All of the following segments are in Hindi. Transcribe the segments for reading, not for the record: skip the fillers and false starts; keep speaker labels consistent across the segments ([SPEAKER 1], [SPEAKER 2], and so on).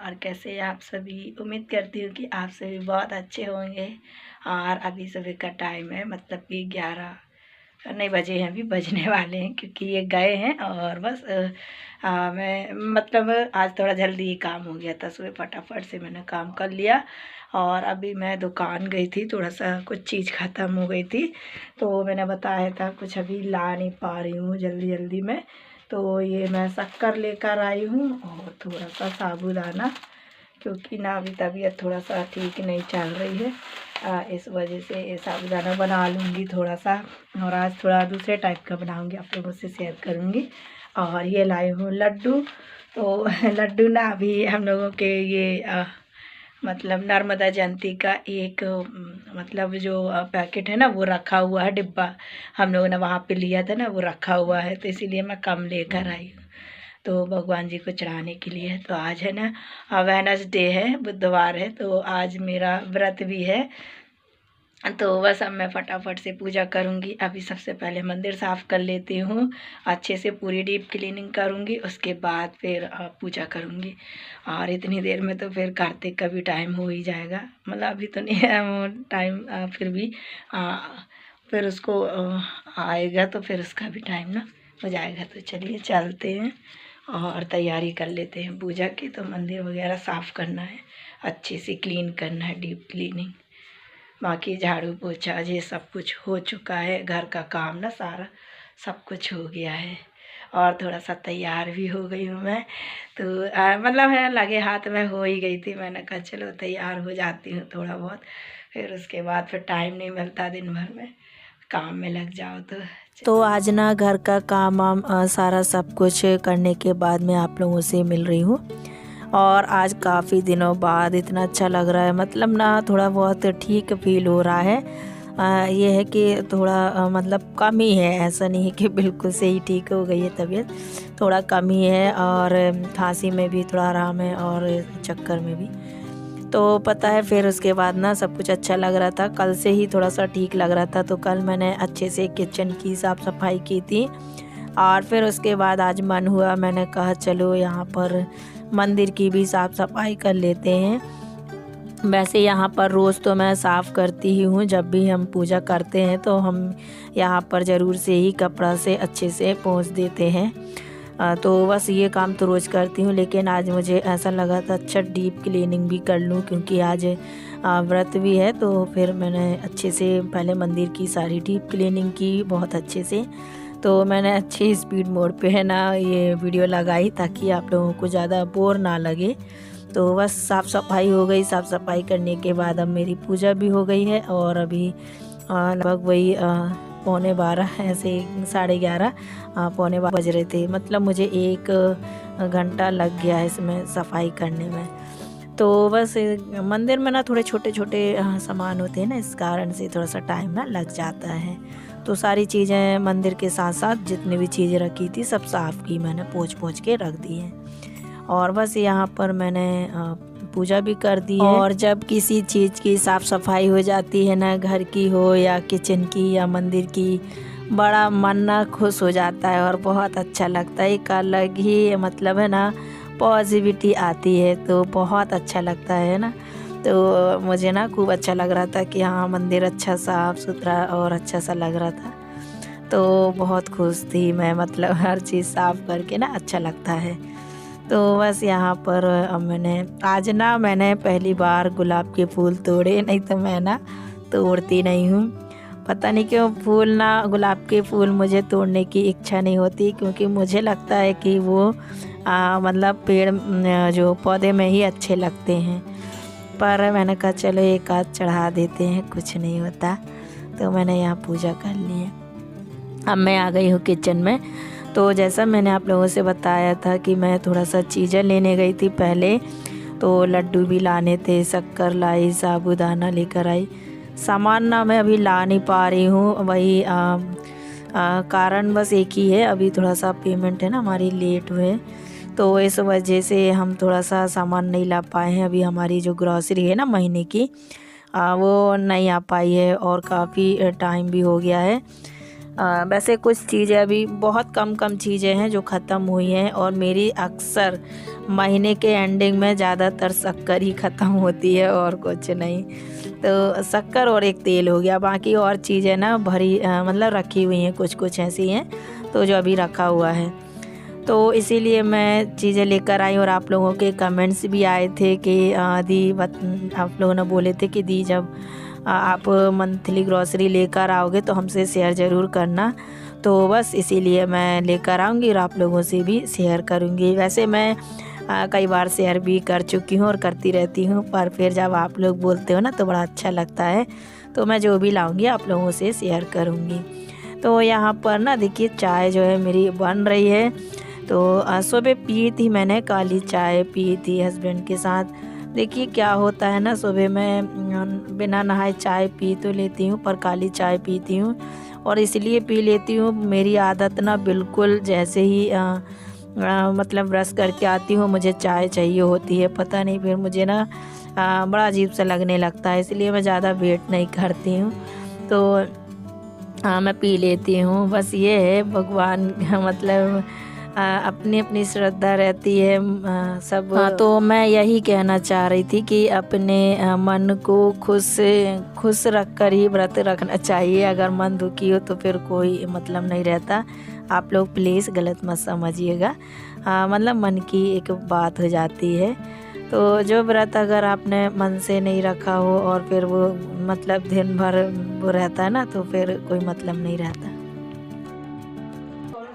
[SPEAKER 1] और कैसे आप सभी। उम्मीद करती हूँ कि आप सभी बहुत अच्छे होंगे। और अभी सुबह का टाइम है, मतलब कि 11 नहीं बजे हैं, अभी बजने वाले हैं क्योंकि ये गए हैं। और बस मैं मतलब आज थोड़ा जल्दी ही काम हो गया था, सुबह फटाफट से मैंने काम कर लिया। और अभी मैं दुकान गई थी, थोड़ा सा कुछ चीज़ ख़त्म हो गई थी तो मैंने बताया था कुछ अभी ला नहीं पा रही हूँ जल्दी जल्दी में। तो ये मैं शक्कर लेकर आई हूँ और थोड़ा सा साबूदाना, क्योंकि ना अभी तबीयत थोड़ा सा ठीक नहीं चल रही है। इस वजह से ये साबूदाना बना लूँगी थोड़ा सा। और आज थोड़ा दूसरे टाइप का बनाऊँगी, आप लोगों से शेयर करूँगी। और ये लाई हूँ लड्डू। तो लड्डू ना अभी हम लोगों के ये मतलब नर्मदा जयंती का एक मतलब जो पैकेट है ना वो रखा हुआ है, डिब्बा हम लोगों ने वहाँ पे लिया था ना, वो रखा हुआ है तो इसीलिए मैं कम लेकर आई हूँ। तो भगवान जी को चढ़ाने के लिए। तो आज है ना वेडनेसडे है, बुधवार है, तो आज मेरा व्रत भी है। तो बस अब मैं फटाफट से पूजा करूँगी। अभी सबसे पहले मंदिर साफ़ कर लेती हूँ, अच्छे से पूरी डीप क्लीनिंग करूँगी, उसके बाद फिर पूजा करूँगी। और इतनी देर में तो फिर कार्तिक का भी टाइम हो ही जाएगा, मतलब अभी तो नहीं है वो टाइम, फिर भी फिर उसको आएगा तो फिर उसका भी टाइम ना हो जाएगा। तो चलिए चलते हैं और तैयारी कर लेते हैं पूजा की। तो मंदिर वगैरह साफ़ करना है, अच्छे से क्लीन करना है, डीप क्लीनिंग। बाकी झाड़ू पोछा ये सब कुछ हो चुका है, घर का काम ना सारा सब कुछ हो गया है। और थोड़ा सा तैयार भी हो गई हूँ मैं। तो मतलब है लगे हाथ में हो ही गई थी, मैंने कहा चलो तैयार हो जाती हूँ थोड़ा बहुत, फिर उसके बाद फिर टाइम नहीं मिलता, दिन भर में काम में लग जाओ। तो
[SPEAKER 2] आज ना घर का काम वाम सारा सब कुछ करने के बाद मैं आप लोगों से मिल रही हूँ। और आज काफ़ी दिनों बाद इतना अच्छा लग रहा है, मतलब ना थोड़ा बहुत ठीक फील हो रहा है। ये है कि थोड़ा मतलब कम ही है, ऐसा नहीं है कि बिल्कुल से ही ठीक हो गई है तबीयत, थोड़ा कम ही है। और खांसी में भी थोड़ा आराम है और चक्कर में भी। तो पता है फिर उसके बाद ना सब कुछ अच्छा लग रहा था, कल से ही थोड़ा सा ठीक लग रहा था। तो कल मैंने अच्छे से किचन की साफ़ सफाई की थी। और फिर उसके बाद आज मन हुआ, मैंने कहा चलो यहाँ पर मंदिर की भी साफ़ सफाई कर लेते हैं। वैसे यहाँ पर रोज़ तो मैं साफ़ करती ही हूँ, जब भी हम पूजा करते हैं तो हम यहाँ पर ज़रूर से ही कपड़ा से अच्छे से पोंछ देते हैं। तो बस ये काम तो रोज़ करती हूँ, लेकिन आज मुझे ऐसा लगा था अच्छा डीप क्लीनिंग भी कर लूँ, क्योंकि आज व्रत भी है। तो फिर मैंने अच्छे से पहले मंदिर की सारी डीप क्लीनिंग की बहुत अच्छे से। तो मैंने अच्छी स्पीड मोड पे है ना ये वीडियो लगाई, ताकि आप लोगों को ज़्यादा बोर ना लगे। तो बस साफ़ सफाई हो गई, साफ़ सफाई करने के बाद अब मेरी पूजा भी हो गई है। और अभी लगभग वही 11:15 ऐसे 11:30 11:15 बज रहे थे, मतलब मुझे 1 घंटा लग गया है इसमें सफाई करने में। तो बस मंदिर में ना थोड़े छोटे छोटे सामान होते हैं ना, इस कारण से थोड़ा सा टाइम ना लग जाता है। तो सारी चीज़ें मंदिर के साथ साथ जितनी भी चीज़ें रखी थी सब साफ़ की मैंने, पोंछ पोंछ के रख दी है। और बस यहाँ पर मैंने पूजा भी कर दी है। और जब किसी चीज़ की साफ़ सफाई हो जाती है ना, घर की हो या किचन की या मंदिर की, बड़ा मन ना खुश हो जाता है और बहुत अच्छा लगता है। एक अलग ही मतलब है ना पॉजिटिविटी आती है, तो बहुत अच्छा लगता है ना। तो मुझे ना खूब अच्छा लग रहा था कि हाँ मंदिर अच्छा साफ़ सुथरा और अच्छा सा लग रहा था। तो बहुत खुश थी मैं, मतलब हर चीज़ साफ़ करके ना अच्छा लगता है। तो बस यहाँ पर मैंने पहली बार गुलाब के फूल तोड़े, नहीं तो मैं ना तोड़ती नहीं हूँ। पता नहीं क्यों फूल ना, गुलाब के फूल मुझे तोड़ने की इच्छा नहीं होती, क्योंकि मुझे लगता है कि वो मतलब पेड़ जो पौधे में ही अच्छे लगते हैं। पर मैंने कहा चलो एक आध चढ़ा देते हैं, कुछ नहीं होता। तो मैंने यहाँ पूजा कर ली है। अब मैं आ गई हूँ किचन में। तो जैसा मैंने आप लोगों से बताया था कि मैं थोड़ा सा चीज़ें लेने गई थी पहले, तो लड्डू भी लाने थे, शक्कर लाई, साबूदाना लेकर आई। सामान ना मैं अभी ला नहीं पा रही हूँ, वही कारण बस एक ही है, अभी थोड़ा सा पेमेंट है ना हमारी लेट हुए, तो इस वजह से हम थोड़ा सा सामान नहीं ला पाए हैं। अभी हमारी जो ग्रॉसरी है ना महीने की, वो नहीं आ पाई है और काफ़ी टाइम भी हो गया है। वैसे कुछ चीज़ें अभी बहुत कम चीज़ें हैं जो ख़त्म हुई हैं, और मेरी अक्सर महीने के एंडिंग में ज़्यादातर शक्कर ही ख़त्म होती है और कुछ नहीं। तो शक्कर और एक तेल हो गया, बाकी और चीज़ें ना भरी मतलब रखी हुई हैं, कुछ कुछ ऐसी हैं तो जो अभी रखा हुआ है। तो इसीलिए मैं चीज़ें लेकर आई और आप लोगों के कमेंट्स भी आए थे कि दी आप लोगों ने बोले थे कि दी जब आप मंथली ग्रॉसरी लेकर आओगे तो हमसे शेयर ज़रूर करना। तो बस इसीलिए मैं लेकर आऊँगी और आप लोगों से भी शेयर करूँगी। वैसे मैं कई बार शेयर भी कर चुकी हूँ और करती रहती हूँ, पर फिर जब आप लोग बोलते हो ना तो बड़ा अच्छा लगता है। तो मैं जो भी लाऊँगी आप लोगों से शेयर करूँगी। तो यहाँ पर ना देखिए चाय जो है मेरी बन रही है। तो सुबह पी थी मैंने काली चाय पी थी हस्बैंड के साथ। देखिए क्या होता है ना, सुबह मैं बिना नहाए चाय पी तो लेती हूँ पर काली चाय पीती हूँ और इसलिए पी लेती हूँ। मेरी आदत ना बिल्कुल जैसे ही मतलब ब्रश करके आती हूँ मुझे चाय चाहिए होती है। पता नहीं फिर मुझे ना बड़ा अजीब सा लगने लगता है, इसलिए मैं ज़्यादा वेट नहीं करती हूँ। तो हाँ मैं पी लेती हूँ। बस ये है भगवान मतलब अपनी अपनी श्रद्धा रहती है सब। हाँ तो मैं यही कहना चाह रही थी कि अपने मन को खुश रख कर ही व्रत रखना चाहिए। अगर मन दुखी हो तो फिर कोई मतलब नहीं रहता। आप लोग प्लीज़ गलत मत समझिएगा, मतलब मन की एक बात हो जाती है। तो जो व्रत अगर आपने मन से नहीं रखा हो और फिर वो मतलब दिन भर वो रहता है ना तो फिर कोई मतलब नहीं रहता।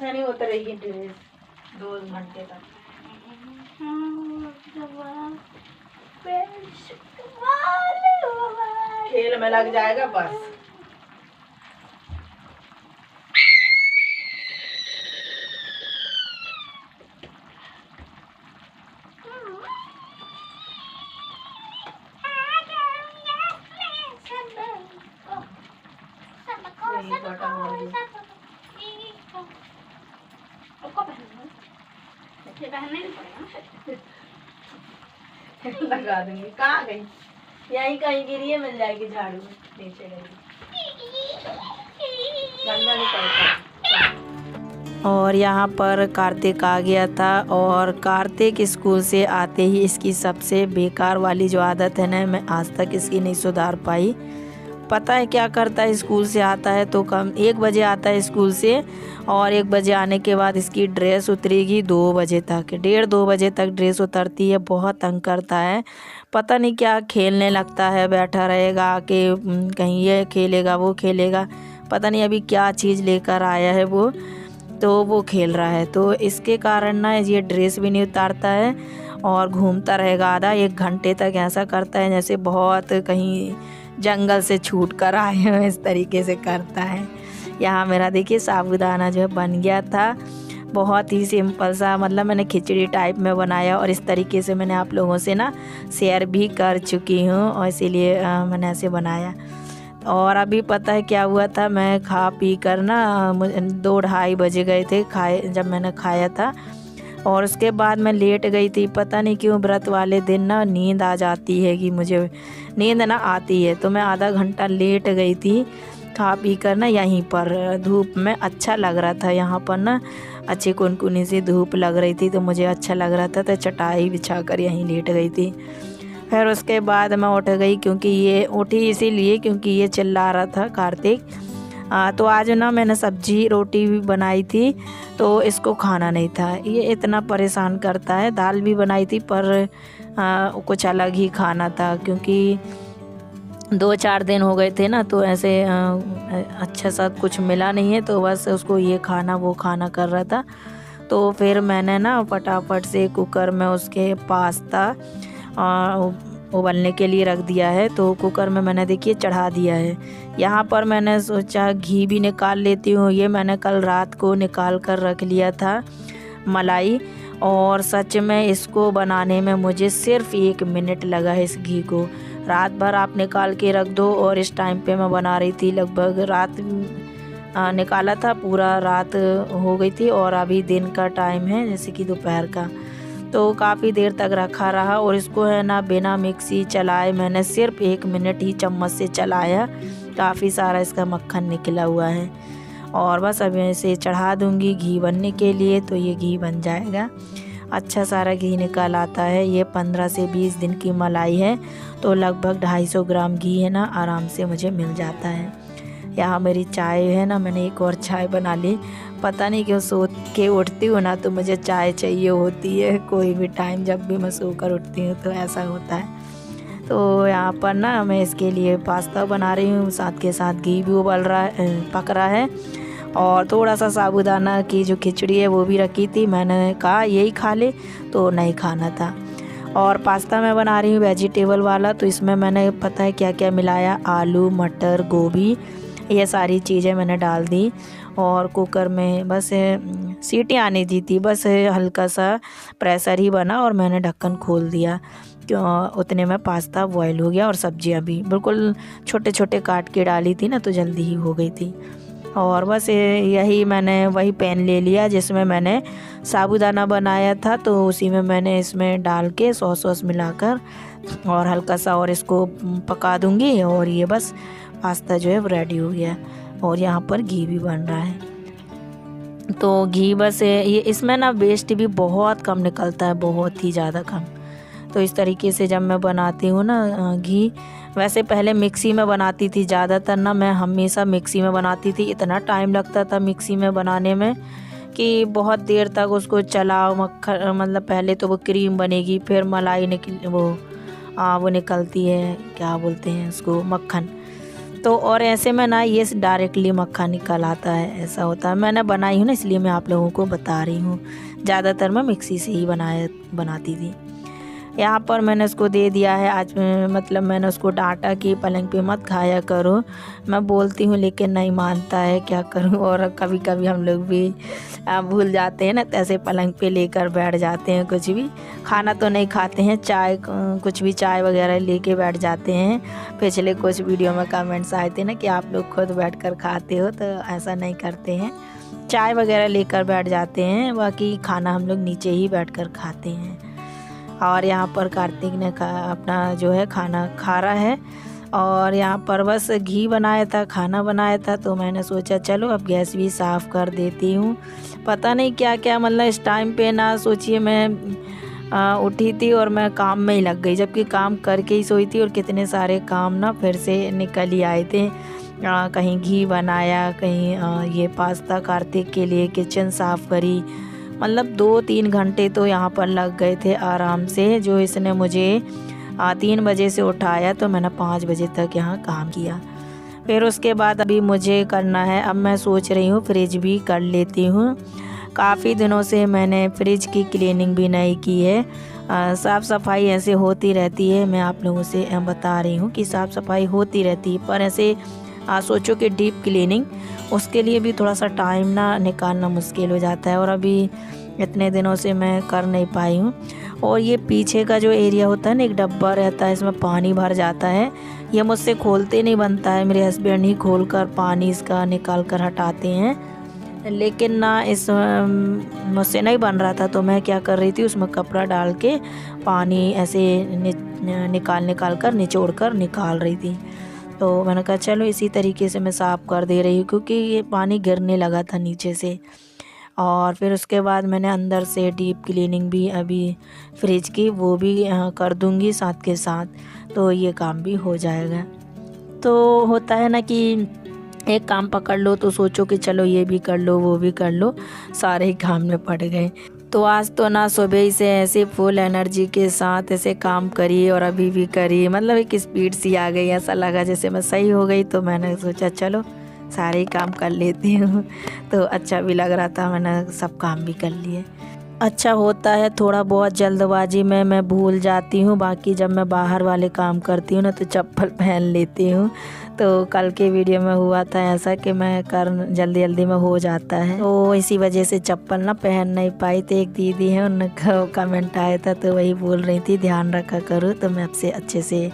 [SPEAKER 2] नहीं होता रहेगी ड्रेस 2 घंटे तक। खेल में लग जाएगा बस। लगा दूंगी। कहाँ गई? यहीं कहीं गिरी है, मिल जाएगी झाड़ू में नीचे गई। गंदा नहीं करता। और यहाँ पर कार्तिक आ गया था और कार्तिक स्कूल से आते ही इसकी सबसे बेकार वाली जो आदत है ना, मैं आज तक इसकी नहीं सुधार पाई। पता है क्या करता है, स्कूल से आता है तो कम 1 बजे आता है स्कूल से और 1 बजे आने के बाद इसकी ड्रेस उतरेगी 2 बजे तक, 1:30-2 बजे तक ड्रेस उतरती है। बहुत तंग करता है, पता नहीं क्या खेलने लगता है, बैठा रहेगा कि कहीं ये खेलेगा वो खेलेगा, पता नहीं अभी क्या चीज़ लेकर आया है वो, तो वो खेल रहा है। तो इसके कारण ना ये ड्रेस भी नहीं उतारता है और घूमता रहेगा आधा 1 घंटे तक। ऐसा करता है जैसे बहुत कहीं जंगल से छूट कर आए हैं, इस तरीके से करता है। यहाँ मेरा देखिए साबूदाना जो है बन गया था, बहुत ही सिंपल सा, मतलब मैंने खिचड़ी टाइप में बनाया और इस तरीके से मैंने आप लोगों से ना शेयर भी कर चुकी हूँ और इसीलिए मैंने ऐसे बनाया। और अभी पता है क्या हुआ था, मैं खा पी कर ना 2-2:30 बजे गए थे जब मैंने खाया था और उसके बाद मैं लेट गई थी। पता नहीं क्यों व्रत वाले दिन ना नींद आ जाती है कि मुझे नींद ना आती है, तो मैं आधा घंटा लेट गई थी खा पी कर ना यहीं पर धूप में। अच्छा लग रहा था यहाँ पर ना, अच्छी कुनकुनी सी धूप लग रही थी तो मुझे अच्छा लग रहा था, तो चटाई बिछा कर यहीं लेट गई थी। फिर उसके बाद मैं उठ गई, क्योंकि ये उठी इसीलिए क्योंकि ये चिल्ला रहा था कार्तिक। तो आज ना मैंने सब्जी रोटी भी बनाई थी तो इसको खाना नहीं था, ये इतना परेशान करता है। दाल भी बनाई थी पर कुछ अलग ही खाना था, क्योंकि 2-4 दिन हो गए थे ना तो ऐसे अच्छा सा कुछ मिला नहीं है, तो बस उसको ये खाना वो खाना कर रहा था। तो फिर मैंने ना फटाफट से कुकर में उसके पास्ता उबलने के लिए रख दिया है। तो कुकर में मैंने देखिए चढ़ा दिया है। यहाँ पर मैंने सोचा घी भी निकाल लेती हूँ, ये मैंने कल रात को निकाल कर रख लिया था मलाई, और सच में इसको बनाने में मुझे सिर्फ 1 मिनट लगा है। इस घी को रात भर आप निकाल के रख दो, और इस टाइम पे मैं बना रही थी लगभग रात निकाला था, पूरा रात हो गई थी और अभी दिन का टाइम है जैसे कि दोपहर का। तो काफ़ी देर तक रखा रहा और इसको है ना बिना मिक्सी चलाए मैंने सिर्फ 1 मिनट ही चम्मच से चलाया, काफ़ी सारा इसका मक्खन निकला हुआ है। और बस अब इसे चढ़ा दूंगी घी बनने के लिए, तो ये घी बन जाएगा। अच्छा सारा घी निकल आता है। ये 15 से 20 दिन की मलाई है, तो लगभग 250 ग्राम घी है ना आराम से मुझे मिल जाता है। यहाँ मेरी चाय है ना, मैंने एक और चाय बना ली। पता नहीं क्यों सो के उठती हूँ ना तो मुझे चाय चाहिए होती है, कोई भी टाइम जब भी मैं सोकर उठती हूँ तो ऐसा होता है। तो यहाँ पर ना मैं इसके लिए पास्ता बना रही हूँ, साथ के साथ घी भी उबल रहा है, पक रहा है। और थोड़ा सा साबूदाना की जो खिचड़ी है वो भी रखी थी, मैंने कहा यही खा ले, तो नहीं खाना था। और पास्ता मैं बना रही हूँ वेजिटेबल वाला, तो इसमें मैंने पता है क्या क्या मिलाया, आलू, मटर, गोभी, ये सारी चीज़ें मैंने डाल दी। और कुकर में बस सीटी आने दी थी, बस हल्का सा प्रेशर ही बना और मैंने ढक्कन खोल दिया। उतने में पास्ता बॉयल हो गया और सब्जियां भी बिल्कुल छोटे छोटे काट के डाली थी ना, तो जल्दी ही हो गई थी। और बस यही मैंने वही पैन ले लिया जिसमें मैंने साबूदाना बनाया था, तो उसी में मैंने इसमें डाल के सॉस वॉस मिलाकर और हल्का सा और इसको पका दूंगी। और ये बस पास्ता जो है रेडी हो गया। और यहाँ पर घी भी बन रहा है, तो घी बस ये इसमें ना वेस्ट भी बहुत कम निकलता है, बहुत ही ज़्यादा कम। तो इस तरीके से जब मैं बनाती हूँ ना घी, वैसे पहले मिक्सी में बनाती थी ज़्यादातर ना, मैं हमेशा मिक्सी में बनाती थी। इतना टाइम लगता था मिक्सी में बनाने में कि बहुत देर तक उसको चलाओ, मक्खन मतलब पहले तो वो क्रीम बनेगी, फिर मलाई वो निकलती है, क्या बोलते हैं उसको, मक्खन। तो और ऐसे में ना ये डायरेक्टली मक्खन निकल आता है, ऐसा होता है। मैंने बनाई हूँ ना इसलिए मैं आप लोगों को बता रही हूँ, ज़्यादातर मैं मिक्सी से ही बनाती थी। यहाँ पर मैंने उसको दे दिया है। आज मतलब मैंने उसको डांटा कि पलंग पे मत खाया करो, मैं बोलती हूँ लेकिन नहीं मानता है, क्या करूँ। और कभी कभी हम लोग भी भूल जाते हैं ना, ऐसे पलंग पे लेकर बैठ जाते हैं, कुछ भी खाना तो नहीं खाते हैं, चाय कुछ भी चाय वगैरह लेके बैठ जाते हैं। पिछले कुछ वीडियो में कमेंट्स आए थे ना कि आप लोग खुद बैठकर खाते हो, तो ऐसा नहीं करते हैं, चाय वगैरह लेकर बैठ जाते हैं, बाकी खाना हम लोग नीचे ही बैठकर खाते हैं। और यहाँ पर कार्तिक ने अपना जो है खाना खा रहा है। और यहाँ पर बस घी बनाया था, खाना बनाया था, तो मैंने सोचा चलो अब गैस भी साफ़ कर देती हूँ। पता नहीं क्या क्या मतलब इस टाइम पे ना, सोचिए मैं उठी थी और मैं काम में ही लग गई, जबकि काम करके ही सोई थी और कितने सारे काम ना फिर से निकल ही आए थे। कहीं घी बनाया, कहीं ये पास्ता कार्तिक के लिए किचन साफ़ करी, मतलब 2-3 घंटे तो यहाँ पर लग गए थे आराम से। जो इसने मुझे 3 बजे से उठाया तो मैंने 5 बजे तक यहाँ काम किया। फिर उसके बाद अभी मुझे करना है, अब मैं सोच रही हूँ फ्रिज भी कर लेती हूँ। काफ़ी दिनों से मैंने फ्रिज की क्लीनिंग भी नहीं की है। साफ़ सफाई ऐसे होती रहती है, मैं आप लोगों से बता रही हूँ कि साफ़ सफाई होती रहती है, पर ऐसे सोचो कि डीप क्लीनिंग, उसके लिए भी थोड़ा सा टाइम ना निकालना मुश्किल हो जाता है, और अभी इतने दिनों से मैं कर नहीं पाई हूँ। और ये पीछे का जो एरिया होता है ना, एक डब्बा रहता है, इसमें पानी भर जाता है, ये मुझसे खोलते नहीं बनता है, मेरे हस्बैंड ही खोलकर पानी इसका निकाल कर हटाते हैं। लेकिन ना इस मुझसे नहीं बन रहा था, तो मैं क्या कर रही थी, उसमें कपड़ा डाल के पानी ऐसे निकाल कर निचोड़ कर निकाल रही थी। तो मैंने कहा चलो इसी तरीके से मैं साफ़ कर दे रही हूँ, क्योंकि ये पानी गिरने लगा था नीचे से। और फिर उसके बाद मैंने अंदर से डीप क्लीनिंग भी अभी फ्रिज की वो भी कर दूँगी साथ के साथ, तो ये काम भी हो जाएगा। तो होता है ना कि एक काम पकड़ लो तो सोचो कि चलो ये भी कर लो वो भी कर लो, सारे ही काम में पड़ गए। तो आज तो ना सुबह ही से ऐसे फुल एनर्जी के साथ ऐसे काम करी और अभी भी करी, मतलब एक स्पीड सी आ गई, ऐसा लगा जैसे मैं सही हो गई। तो मैंने सोचा चलो सारे ही काम कर लेती हूँ, तो अच्छा भी लग रहा था, मैंने सब काम भी कर लिए। अच्छा होता है, थोड़ा बहुत जल्दबाजी में मैं भूल जाती हूँ, बाकी जब मैं बाहर वाले काम करती हूँ ना तो चप्पल पहन लेती हूँ। तो कल के वीडियो में हुआ था ऐसा कि मैं जल्दी जल्दी में हो जाता है, तो इसी वजह से चप्पल ना पहन नहीं पाई। तो एक दीदी है, उनका कमेंट आया था, तो वही बोल रही थी ध्यान रखा करो, तो मैं आपसे अच्छे से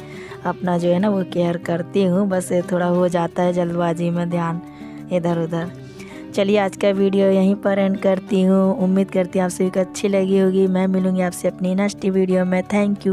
[SPEAKER 2] अपना जो है ना वो केयर करती हूँ, बस थोड़ा हो जाता है जल्दबाजी में ध्यान इधर उधर। चलिए आज का वीडियो यहीं पर एंड करती हूँ, उम्मीद करती हूँ आप सभी को अच्छी लगी होगी। मैं मिलूँगी आपसे अपनी नेक्स्ट वीडियो में। Thank you.